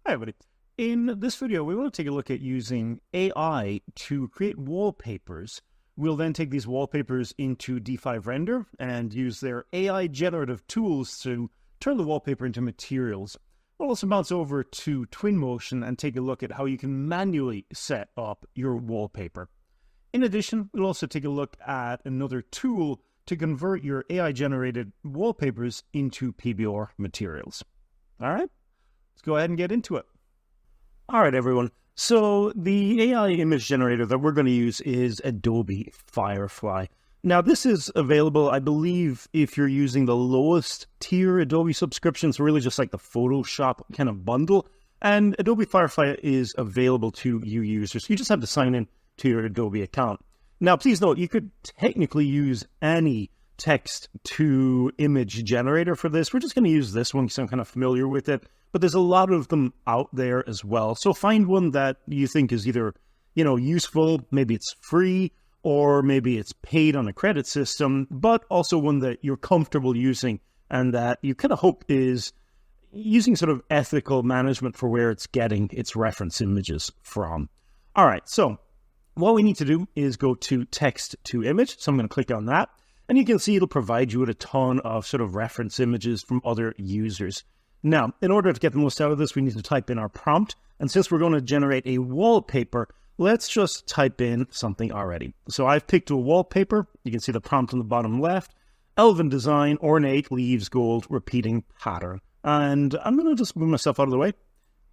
Hi, everybody. In this video, we want to take a look at using AI to create wallpapers. We'll then take these wallpapers into D5 Render and use their AI generative tools to turn the wallpaper into materials. We'll also bounce over to Twinmotion and take a look at how you can manually set up your wallpaper. In addition, we'll also take a look at another tool to convert your AI-generated wallpapers into PBR materials. All right, let's go ahead and get into it. All right, everyone. So the AI image generator that we're going to use is Adobe Firefly. Now, this is available, I believe, if you're using the lowest tier Adobe subscriptions, really just like the Photoshop kind of bundle. And Adobe Firefly is available to you users. You just have to sign in to your Adobe account. Now, please note, you could technically use any text-to-image generator for this. We're just going to use this one because I'm kind of familiar with it. But there's a lot of them out there as well. So find one that you think is either, useful, maybe it's free, or maybe it's paid on a credit system, but also one that you're comfortable using and that you kind of hope is using sort of ethical management for where it's getting its reference images from. All right, so what we need to do is go to text to image. So I'm going to click on that. And you can see it'll provide you with a ton of sort of reference images from other users. Now, in order to get the most out of this, we need to type in our prompt. And since we're going to generate a wallpaper, let's just type in something already. So I've picked a wallpaper. You can see the prompt on the bottom left. Elven design, ornate, leaves, gold, repeating pattern. And I'm going to just move myself out of the way.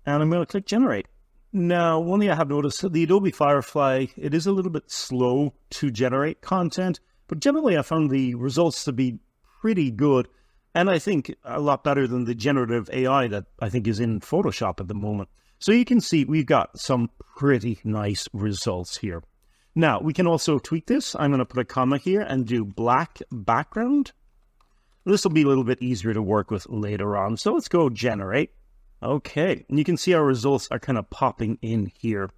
And I'm going to click generate. Now, one thing I have noticed, the Adobe Firefly, it is a little bit slow to generate content. But generally, I found the results to be pretty good. And I think a lot better than the generative AI that I think is in Photoshop at the moment. So you can see we've got some pretty nice results here. Now, we can also tweak this. I'm going to put a comma here and do black background. This will be a little bit easier to work with later on. So let's go generate. Okay, and you can see our results are kind of popping in here,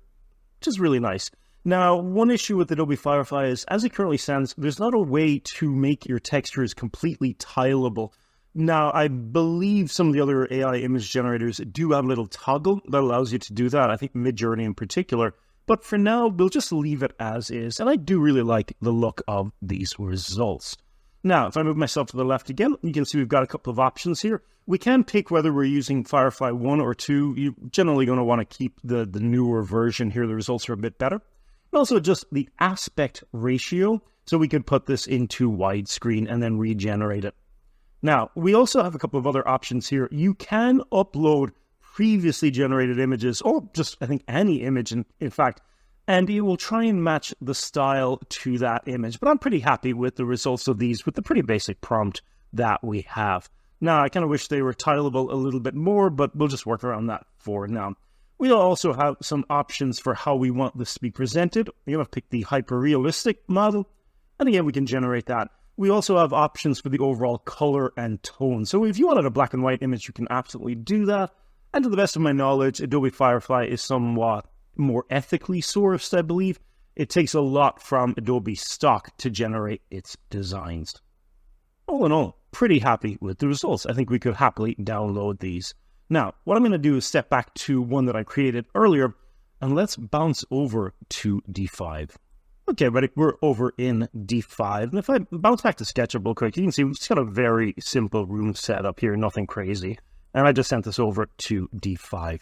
which is really nice. Now, one issue with Adobe Firefly is, as it currently stands, there's not a way to make your textures completely tileable. Now, I believe some of the other AI image generators do have a little toggle that allows you to do that. I think Midjourney in particular. But for now, we'll just leave it as is. And I do really like the look of these results. Now, if I move myself to the left again, you can see we've got a couple of options here. We can pick whether we're using Firefly 1 or 2. You're generally going to want to keep the newer version here. The results are a bit better. And also just the aspect ratio. So we could put this into widescreen and then regenerate it. Now, we also have a couple of other options here. You can upload previously generated images, or just, I think, any image, in fact, and it will try and match the style to that image. But I'm pretty happy with the results of these with the pretty basic prompt that we have. Now, I kind of wish they were tileable a little bit more, but we'll just work around that for now. We'll also have some options for how we want this to be presented. We're going to pick the hyper-realistic model, and again, we can generate that. We also have options for the overall color and tone. So if you wanted a black and white image, you can absolutely do that. And to the best of my knowledge, Adobe Firefly is somewhat more ethically sourced, I believe. It takes a lot from Adobe stock to generate its designs. All in all, pretty happy with the results. I think we could happily download these. Now, what I'm going to do is step back to one that I created earlier, and let's bounce over to D5. Okay, everybody, we're over in D5. And if I bounce back to SketchUp real quick, you can see we've just got a very simple room setup here, nothing crazy. And I just sent this over to D5.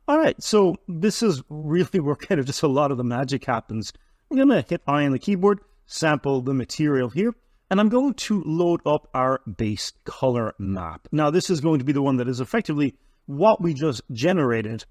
All right, so this is really where kind of just a lot of the magic happens. I'm going to hit I on the keyboard, sample the material here, and I'm going to load up our base color map. Now, this is going to be the one that is effectively what we just generated.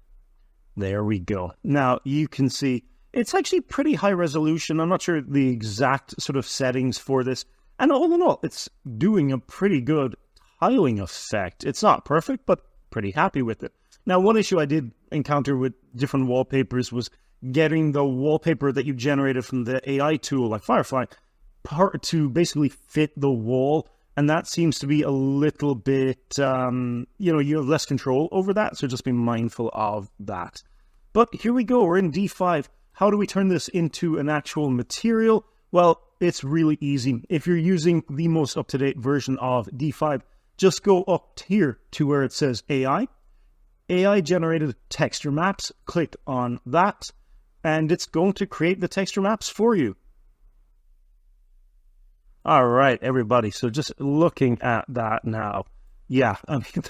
There we go. Now, you can see it's actually pretty high resolution. I'm not sure the exact sort of settings for this. And all in all, it's doing a pretty good tiling effect. It's not perfect, but pretty happy with it. Now, one issue I did encounter with different wallpapers was getting the wallpaper that you generated from the AI tool, like Firefly, to basically fit the wall. And that seems to be a little bit, you have less control over that. So just be mindful of that. But here we go. We're in D5. How do we turn this into an actual material? Well, it's really easy. If you're using the most up-to-date version of D5, just go up here to where it says AI, AI generated texture maps. Click on that, and it's going to create the texture maps for you. All right, everybody. So just looking at that now. Yeah, I mean,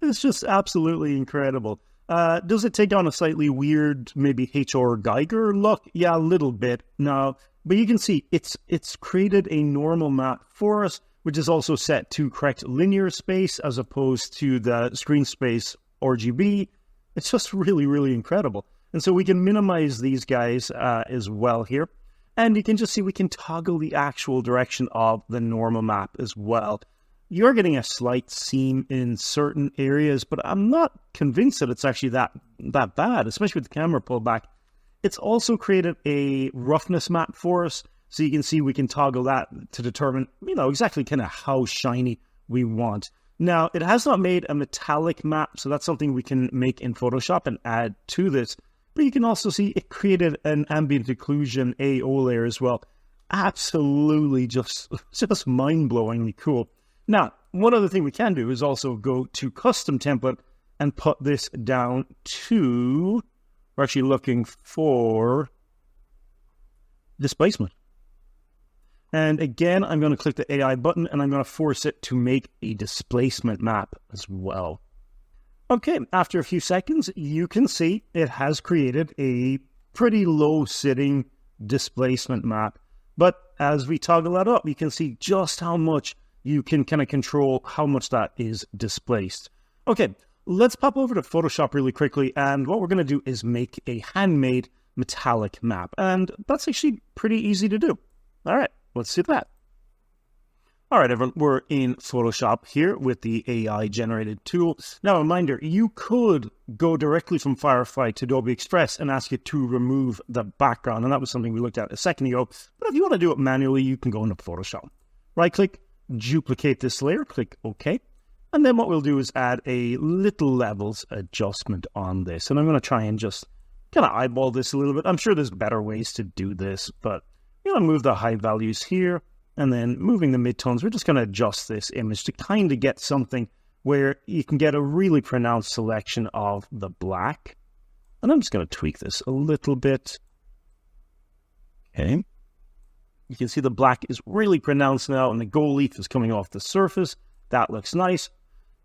it's just absolutely incredible. Does it take on a slightly weird, maybe H.R. Geiger look? Yeah, a little bit. No, but you can see it's created a normal map for us, which is also set to correct linear space as opposed to the screen space RGB. It's just really, really incredible. And so we can minimize these guys as well here. And you can just see we can toggle the actual direction of the normal map as well. You're getting a slight seam in certain areas, but I'm not convinced that it's actually that bad, especially with the camera pullback. It's also created a roughness map for us, so you can see we can toggle that to determine, exactly kind of how shiny we want. Now, it has not made a metallic map, so that's something we can make in Photoshop and add to this. But you can also see it created an ambient occlusion AO layer as well. Absolutely just mind-blowingly cool. Now, one other thing we can do is also go to custom template and put this down to, we're actually looking for displacement. And again, I'm going to click the AI button and I'm going to force it to make a displacement map as well. Okay, after a few seconds, you can see it has created a pretty low sitting displacement map. But as we toggle that up, you can see just how much you can kind of control how much that is displaced. Okay, let's pop over to Photoshop really quickly. And what we're going to do is make a handmade metallic map. And that's actually pretty easy to do. All right, let's do that. All right, everyone, we're in Photoshop here with the AI-generated tool. Now, a reminder, you could go directly from Firefly to Adobe Express and ask it to remove the background, and that was something we looked at a second ago. But if you want to do it manually, you can go into Photoshop. Right-click, duplicate this layer, click OK. And then what we'll do is add a little levels adjustment on this. And I'm going to try and just kind of eyeball this a little bit. I'm sure there's better ways to do this, but I'm going to move the high values here. And then moving the midtones, we're just going to adjust this image to kind of get something where you can get a really pronounced selection of the black. And I'm just going to tweak this a little bit. Okay. You can see the black is really pronounced now, and the gold leaf is coming off the surface. That looks nice.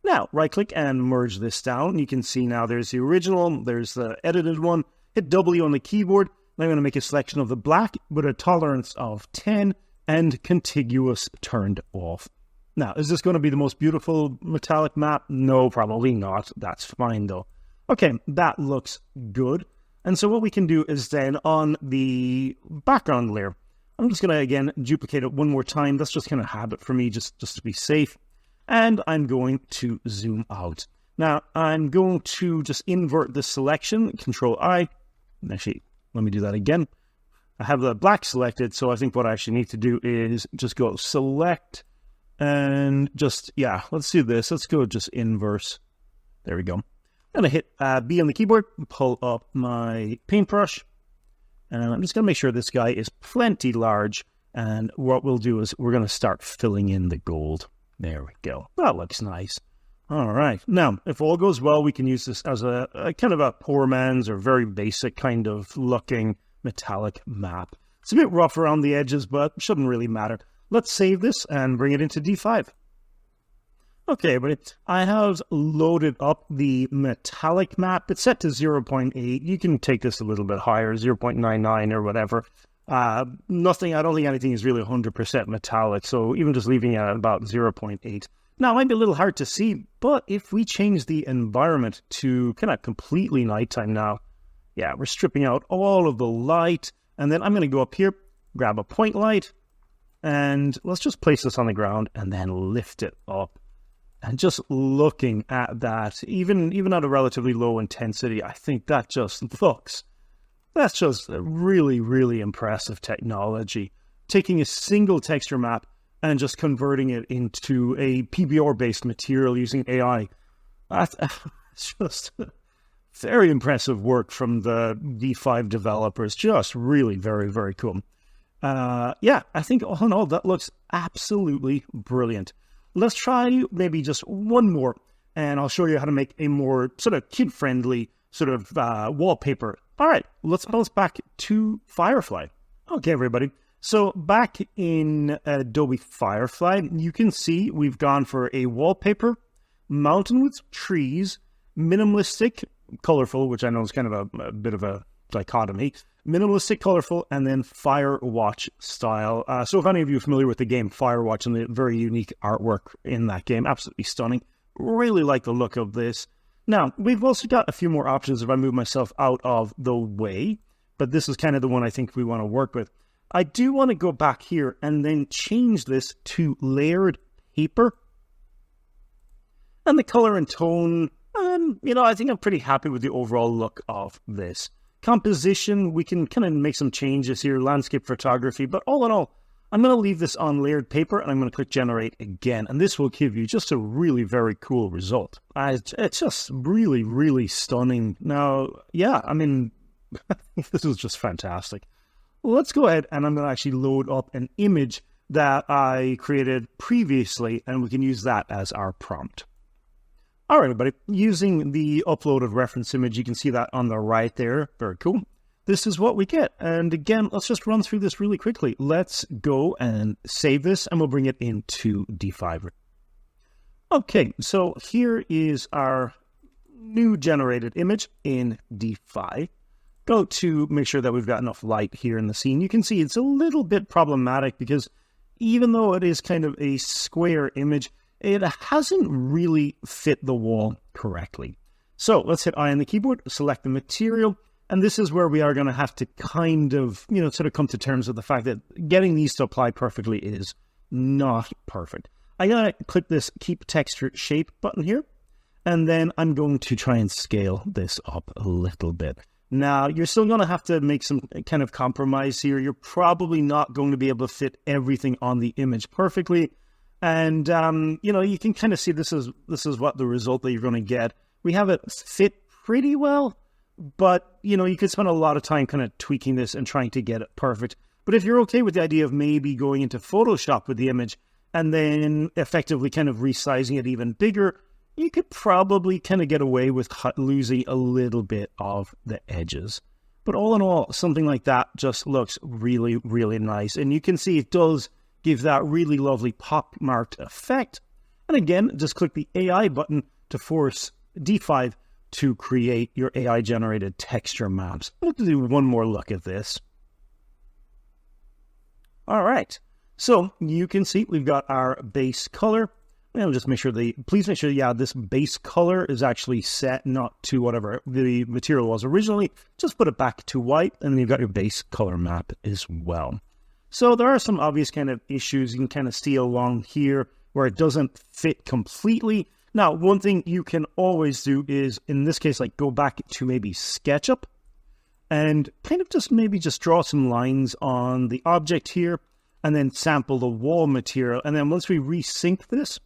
Now, right-click and merge this down. You can see now there's the original, there's the edited one. Hit W on the keyboard. I'm going to make a selection of the black with a tolerance of 10. And contiguous turned off. Now, is this going to be the most beautiful metallic map? No, probably not. That's fine, though. Okay, that looks good. And so what we can do is then on the background layer, I'm just going to, again, duplicate it one more time. That's just kind of habit for me, just to be safe. And I'm going to zoom out. Now, I'm going to just invert this selection, Control-I. Actually, let me do that again. I have the black selected, so I think what I actually need to do is just go select and just, let's do this. Let's go just inverse. There we go. I'm going to hit B on the keyboard, pull up my paintbrush, and I'm just going to make sure this guy is plenty large. And what we'll do is we're going to start filling in the gold. There we go. That looks nice. All right. Now, if all goes well, we can use this as a kind of a poor man's or very basic kind of looking metallic map. It's a bit rough around the edges, but shouldn't really matter. Let's save this and bring it into D5. Okay, everybody, I have loaded up the metallic map. It's set to 0.8. You can take this a little bit higher, 0.99 or whatever. I don't think anything is really 100% metallic, so even just leaving it at about 0.8. Now, it might be a little hard to see, but if we change the environment to kind of completely nighttime now, we're stripping out all of the light, and then I'm going to go up here, grab a point light, and let's just place this on the ground and then lift it up. And just looking at that, even at a relatively low intensity, I think that just looks, that's just really, really impressive technology. Taking a single texture map and just converting it into a PBR-based material using AI. That's just very impressive work from the D5 developers. Just really very, very cool. I think all in all, that looks absolutely brilliant. Let's try maybe just one more. and I'll show you how to make a more sort of kid-friendly sort of wallpaper. All right, let's bounce back to Firefly. Okay, everybody. So back in Adobe Firefly, you can see we've gone for a wallpaper, mountain with trees, minimalistic, colorful, which I know is kind of a bit of a dichotomy, minimalistic, colorful, and then Firewatch style. So if any of you are familiar with the game Firewatch and the very unique artwork in that game, absolutely stunning. Really like the look of this. Now, we've also got a few more options if I move myself out of the way, but this is kind of the one I think we want to work with. I do want to go back here and then change this to layered paper. And the color and tone, I think I'm pretty happy with the overall look of this. Composition, we can kind of make some changes here, landscape photography, but all in all, I'm going to leave this on layered paper and I'm going to click generate again. And this will give you just a really very cool result. It's just really, really stunning. Now, yeah, I mean, this is just fantastic. Let's go ahead and I'm going to actually load up an image that I created previously and we can use that as our prompt. All right, everybody, using the uploaded reference image, you can see that on the right there. Very cool. This is what we get. And again, let's just run through this really quickly. Let's go and save this and we'll bring it into D5. Okay, so here is our new generated image in D5. Go to make sure that we've got enough light here in the scene. You can see it's a little bit problematic because even though it is kind of a square image, it hasn't really fit the wall correctly. So let's hit I on the keyboard, select the material, and this is where we are going to have to kind of, sort of come to terms with the fact that getting these to apply perfectly is not perfect. I'm going to click this Keep Texture Shape button here, and then I'm going to try and scale this up a little bit. Now, you're still going to have to make some kind of compromise here. You're probably not going to be able to fit everything on the image perfectly. And, you can kind of see this is what the result that you're going to get. We have it fit pretty well, but, you could spend a lot of time kind of tweaking this and trying to get it perfect. But if you're okay with the idea of maybe going into Photoshop with the image and then effectively kind of resizing it even bigger, you could probably kind of get away with losing a little bit of the edges. But all in all, something like that just looks really, really nice. And you can see it does give that really lovely pop-marked effect. And again, just click the AI button to force D5 to create your AI-generated texture maps. Let's do one more look at this. All right. So you can see we've got our base color. And just make sure please make sure, this base color is actually set not to whatever the material was originally. Just put it back to white, and then you've got your base color map as well. So there are some obvious kind of issues you can kind of see along here where it doesn't fit completely. Now, one thing you can always do is, in this case, like go back to maybe SketchUp and kind of just draw some lines on the object here and then sample the wall material. And then once we resync this,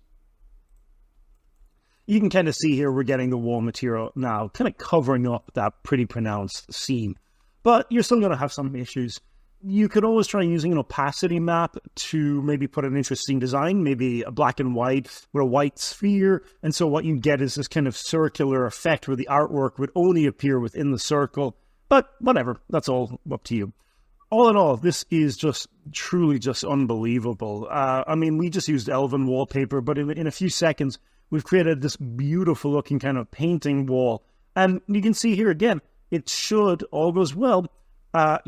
you can kind of see here we're getting the wall material now kind of covering up that pretty pronounced seam. But you're still going to have some issues. You could always try using an opacity map to maybe put an interesting design, maybe a black and white with a white sphere. And so what you get is this kind of circular effect where the artwork would only appear within the circle. But whatever, that's all up to you. All in all, this is just truly just unbelievable. I mean, we just used Elven wallpaper, but in a few seconds, we've created this beautiful looking kind of painting wall. And you can see here again, it should, all goes well,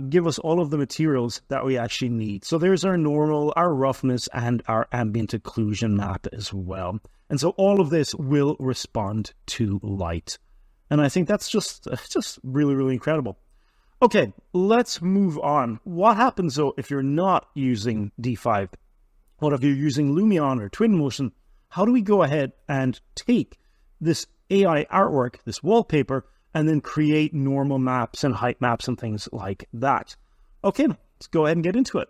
give us all of the materials that we actually need. So there's our normal, our roughness, and our ambient occlusion map as well. And so all of this will respond to light. And I think that's just really, really incredible. Okay, let's move on. What happens though if you're not using D5? What if you're using Lumion or Twinmotion? How do we go ahead and take this AI artwork, this wallpaper, and then create normal maps and height maps and things like that? Okay, let's go ahead and get into it.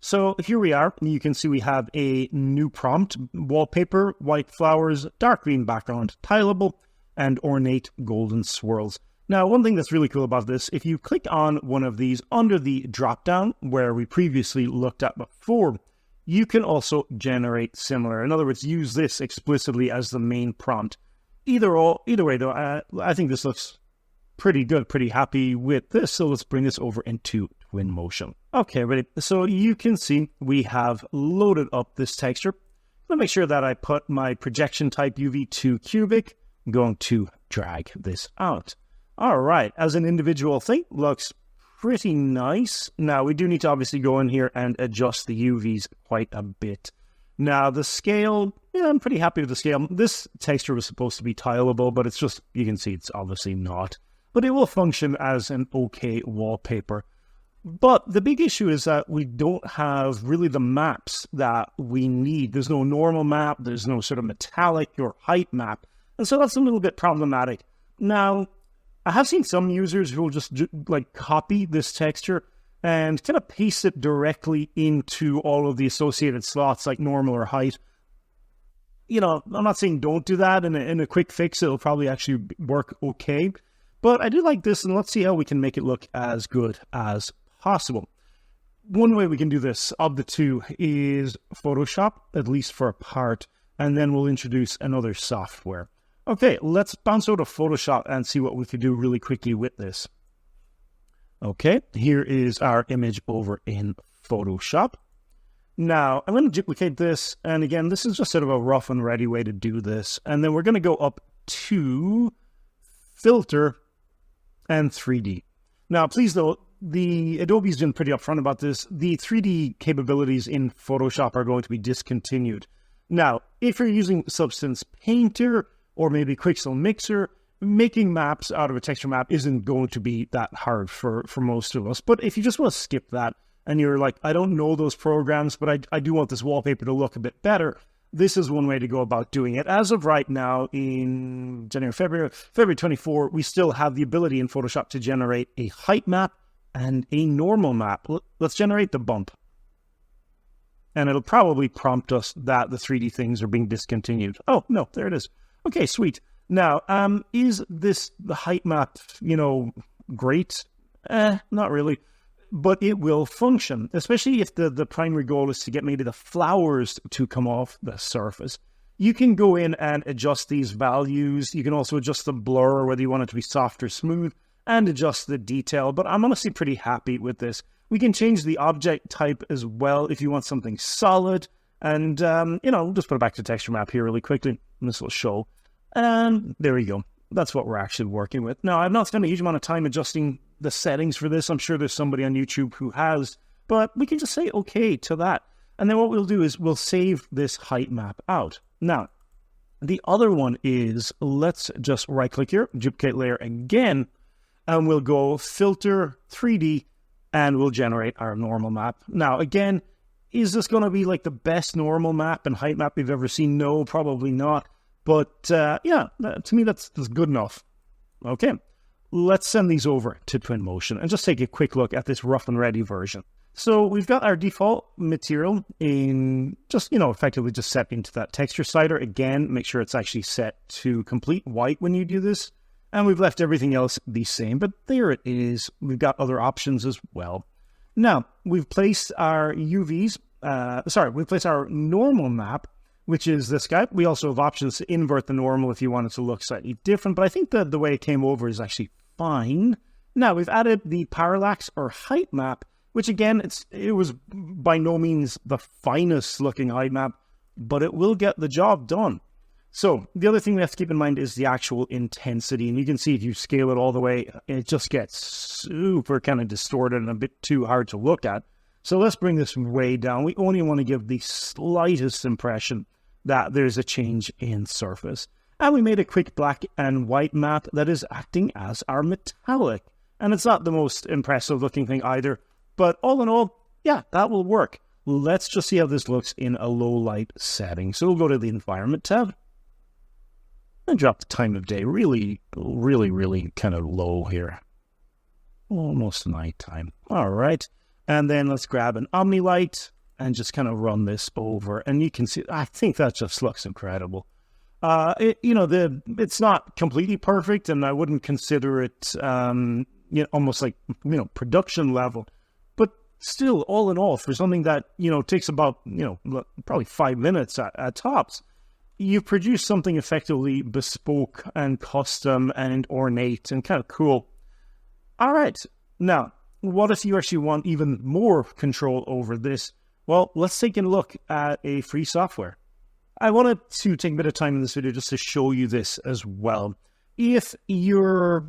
So here we are. You can see we have a new prompt: wallpaper, white flowers, dark green background, tileable, and ornate golden swirls. Now, one thing that's really cool about this, if you click on one of these under the drop-down where we previously looked at before, you can also generate similar. In other words, use this explicitly as the main prompt. either way, though, I think this looks pretty good, pretty happy with this. So let's bring this over into Twinmotion. Okay, ready. So you can see we have loaded up this texture. Let me make sure that I put my projection type UV to cubic. I'm going to drag this out. All right, as an individual thing, looks pretty nice. Now, we do need to obviously go in here and adjust the UVs quite a bit. Now, the scale, yeah, I'm pretty happy with the scale. This texture was supposed to be tileable, but it's just, you can see it's obviously not. But it will function as an okay wallpaper. But the big issue is that we don't have really the maps that we need. There's no normal map, there's no sort of metallic or height map. And so that's a little bit problematic. Now, I have seen some users who will just like copy this texture and kind of paste it directly into all of the associated slots like normal or height. You know, I'm not saying don't do that. In a quick fix, it'll probably actually work okay. But I do like this, and let's see how we can make it look as good as possible. One way we can do this of the two is Photoshop, at least for a part, and then we'll introduce another software. Okay, let's bounce out of Photoshop and see what we can do really quickly with this. Okay, here is our image over in Photoshop. Now, I'm going to duplicate this, and again, this is just sort of a rough and ready way to do this. And then we're going to go up to Filter and 3D. Now, please though, the Adobe's been pretty upfront about this. The 3D capabilities in Photoshop are going to be discontinued. Now, if you're using Substance Painter or maybe Quixel Mixer, making maps out of a texture map isn't going to be that hard for most of us. But if you just want to skip that and you're like, I don't know those programs, but I do want this wallpaper to look a bit better, this is one way to go about doing it. As of right now, in January, February 24, we still have the ability in Photoshop to generate a height map and a normal map. Let's generate the bump. And it'll probably prompt us that the 3D things are being discontinued. Oh, no, there it is. Okay, sweet. Now, is this the height map, you know, great? Not really. But it will function, especially if the primary goal is to get maybe the flowers to come off the surface. You can go in and adjust these values. You can also adjust the blur, whether you want it to be soft or smooth, and adjust the detail. But I'm honestly pretty happy with this. We can change the object type as well if you want something solid. And, you know, we'll just put it back to texture map here really quickly. And this will show. And there we go. That's what we're actually working with. Now, I've not spent a huge amount of time adjusting the settings for this. I'm sure there's somebody on YouTube who has, but we can just say okay to that. And then what we'll do is we'll save this height map out. Now, the other one is, let's just right click here, duplicate layer again, and we'll go filter 3D and we'll generate our normal map. Now, again, is this going to be like the best normal map and height map we've ever seen? No, probably not. But yeah, to me, that's good enough. Okay, let's send these over to Twinmotion and just take a quick look at this rough and ready version. So we've got our default material in just, you know, effectively just set into that texture slider. Again, make sure it's actually set to complete white when you do this. And we've left everything else the same, but there it is. We've got other options as well. Now, we've placed our UVs, we've placed our normal map, which is this guy. We also have options to invert the normal if you want it to look slightly different, but I think that the way it came over is actually fine. Now, we've added the parallax or height map, which again, it was by no means the finest looking height map, but it will get the job done. So the other thing we have to keep in mind is the actual intensity, and you can see if you scale it all the way, it just gets super kind of distorted and a bit too hard to look at. So let's bring this way down. We only want to give the slightest impression that there's a change in surface. And we made a quick black and white map that is acting as our metallic. And it's not the most impressive looking thing either, but all in all, yeah, that will work. Let's just see how this looks in a low light setting. So we'll go to the environment tab and drop the time of day really kind of low here. Almost nighttime. All right. And then let's grab an Omnilight and just kind of run this over. And you can see, I think that just looks incredible. It's not completely perfect, and I wouldn't consider it, almost like, production level. But still, all in all, for something that, takes about, probably 5 minutes at tops, you've produced something effectively bespoke and custom and ornate and kind of cool. All right, now, what if you actually want even more control over this? Well, let's take a look at a free software. I wanted to take a bit of time in this video just to show you this as well. If you're,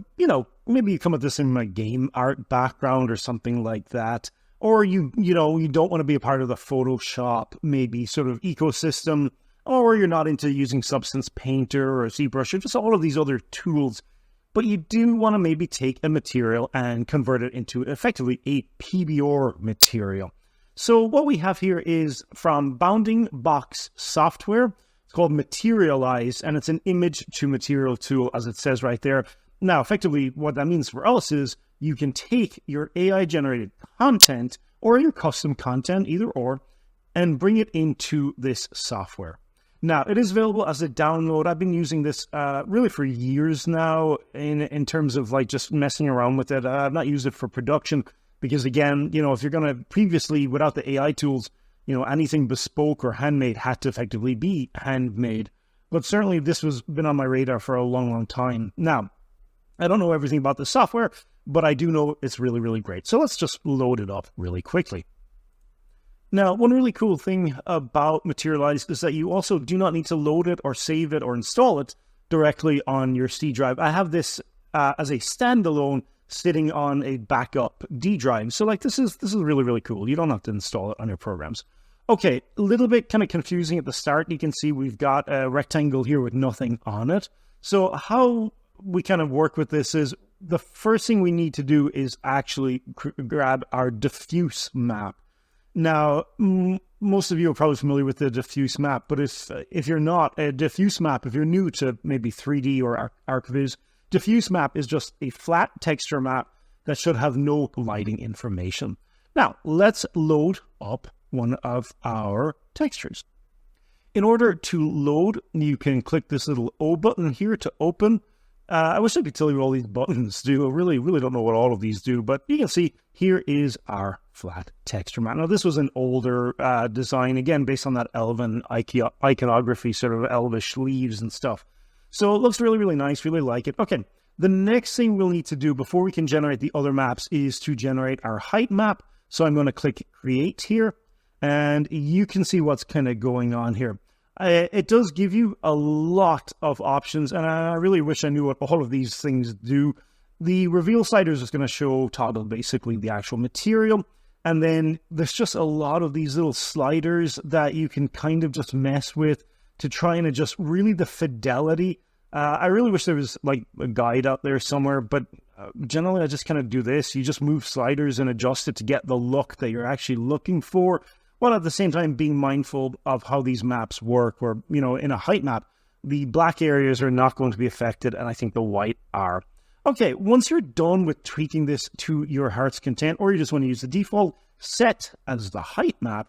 maybe you come at this in a game art background or something like that, or you don't want to be a part of the Photoshop maybe sort of ecosystem, or you're not into using Substance Painter or ZBrush or just all of these other tools, but you do want to maybe take a material and convert it into effectively a PBR material. So what we have here is from Bounding Box Software. It's called Materialize, and it's an image to material tool, as it says right there. Now, effectively, what that means for us is you can take your AI-generated content or your custom content, either or, and bring it into this software. Now, it is available as a download. I've been using this really for years now in terms of like just messing around with it. I've not used it for production because, again, if you're going to previously, without the AI tools, anything bespoke or handmade had to effectively be handmade. But certainly this has been on my radar for a long, long time. Now, I don't know everything about the software, but I do know it's really, really great. So let's just load it up really quickly. Now, one really cool thing about Materialize is that you also do not need to load it or save it or install it directly on your C drive. I have this as a standalone sitting on a backup D drive. So like this is really, really cool. You don't have to install it on your programs. Okay, a little bit kind of confusing at the start. You can see we've got a rectangle here with nothing on it. So how we kind of work with this is the first thing we need to do is actually grab our diffuse map. Now, most of you are probably familiar with the diffuse map, but if you're not, a diffuse map, if you're new to maybe 3D or ArcViz, diffuse map is just a flat texture map that should have no lighting information. Now, let's load up one of our textures. In order to load, you can click this little O button here to open. I wish I could tell you what all these buttons do. I really don't know what all of these do, but you can see here is our flat texture map. Now, this was an older design, again, based on that elven iconography, sort of elvish leaves and stuff. So it looks really, really nice, really like it. Okay, the next thing we'll need to do before we can generate the other maps is to generate our height map. So I'm going to click Create here, and you can see what's kind of going on here. It does give you a lot of options, and I really wish I knew what all of these things do. The reveal slider is just going to toggle basically the actual material, and then there's just a lot of these little sliders that you can kind of just mess with to try and adjust really the fidelity. I really wish there was like a guide out there somewhere, but generally I just kind of do this. You just move sliders and adjust it to get the look that you're actually looking for, while at the same time being mindful of how these maps work, where, in a height map, the black areas are not going to be affected, and I think the white are. Okay, once you're done with tweaking this to your heart's content, or you just want to use the default set as the height map,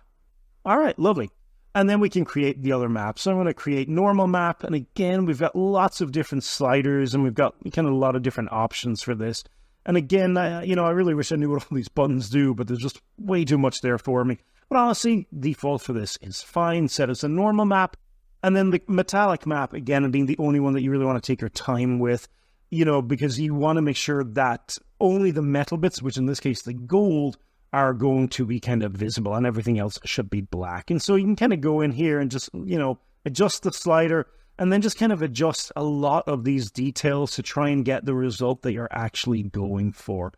all right, lovely. And then we can create the other map. So I'm going to create normal map, and again, we've got lots of different sliders, and we've got kind of a lot of different options for this. And again, I really wish I knew what all these buttons do, but there's just way too much there for me. But honestly, default for this is fine. Set as a normal map. And then the metallic map, again, being the only one that you really want to take your time with, because you want to make sure that only the metal bits, which in this case, the gold, are going to be kind of visible, and everything else should be black. And so you can kind of go in here and just, adjust the slider, and then just kind of adjust a lot of these details to try and get the result that you're actually going for.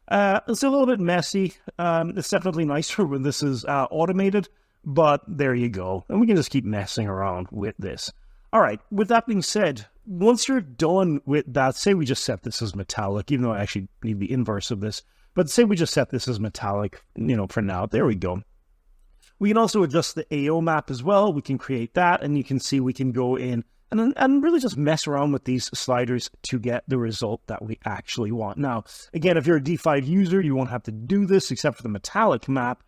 It's a little bit messy. It's definitely nicer when this is automated, but there you go. And we can just keep messing around with this. All right, with that being said, once you're done with that, say we just set this as metallic, even though I actually need the inverse of this, but say we just set this as metallic, for now. There we go. We can also adjust the AO map as well. We can create that, and you can see we can go in and really just mess around with these sliders to get the result that we actually want. Now, again, if you're a D5 user, you won't have to do this except for the metallic map.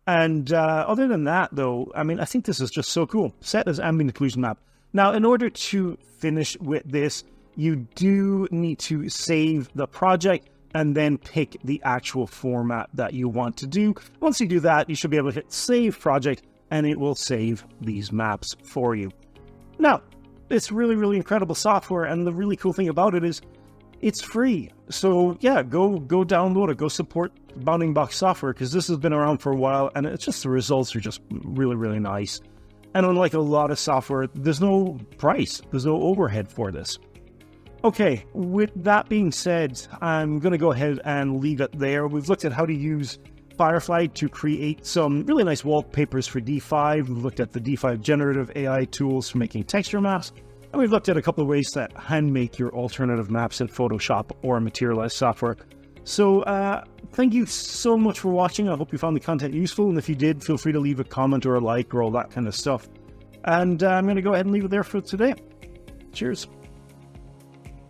And other than that, though, I think this is just so cool. Set as ambient occlusion map. Now, in order to finish with this, you do need to save the project and then pick the actual format that you want to do. Once you do that, you should be able to hit Save Project, and it will save these maps for you. Now, it's really, really incredible software, and the really cool thing about it is it's free. So yeah, go download it, go support Bounding Box software, because this has been around for a while, and it's just, the results are just really, really nice. And unlike a lot of software, there's no price, there's no overhead for this. Okay, with that being said, I'm going to go ahead and leave it there. We've looked at how to use Firefly to create some really nice wallpapers for D5. We've looked at the D5 generative AI tools for making texture maps. And we've looked at a couple of ways to hand make your alternative maps in Photoshop or Materialize software. So thank you so much for watching. I hope you found the content useful. And if you did, feel free to leave a comment or a like or all that kind of stuff. And I'm going to go ahead and leave it there for today. Cheers.